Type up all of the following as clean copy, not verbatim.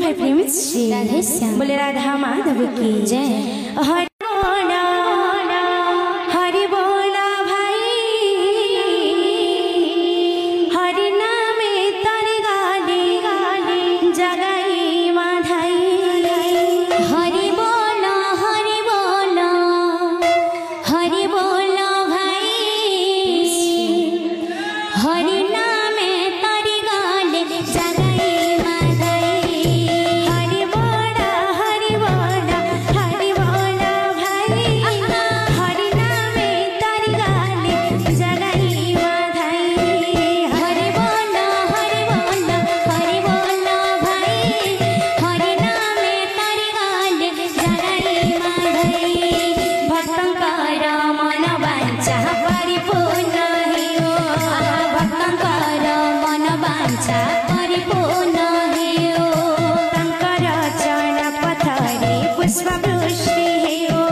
भाई प्रेम से बोले राधा माधव की जय। हरि बोला भाई, हरि नामे तारी गाली जगाई माधाई। हरि बोला भाई, हरि नामे तारी गाली जगाई माधाई। हरि बोला भाई, हरि नामे तारी गाली जगाई माधाई। हरि बोला भाई, हरि नामे तारी गाली जगाई माधाई। भक्तंकर मन वांछा परिपूर्ण हेओ, भक्तंकर मन वांछा परिपूर्ण हेओ। तंकर चरण पथरे पुष्प वृष्टि हेओ,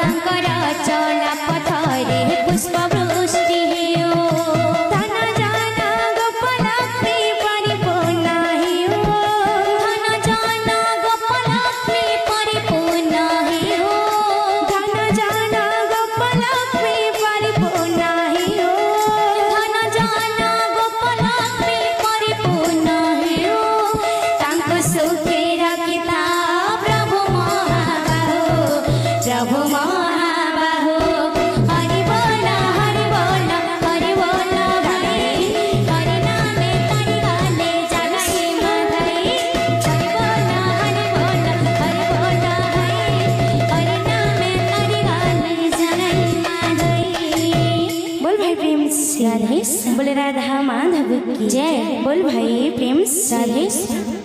तंकर चरण पथरे पुष्प वृष्टि हेओ। धन जन गोपलक्ष्मी परिपूर्ण हेओ, धन जन गोपलक्ष्मी परिपूर्ण हेओ। धन जन गोपलक्ष्मी परिपूर्ण हेओ, धन जन गोपलक्ष्मी परिपूर्ण हेओ। तांको सुखे रखिता प्रभु महाबाहो, प्रभु महाबाहो। हरि बोला भाई, हरि नामे तारी गाले जगाई माधाई। हरि बोला भाई, हरि नामे तारी गाले जगाई माधाई। बोल भाई प्रेम से बोले राधा माधव की जय। बोल भाई प्रेम से।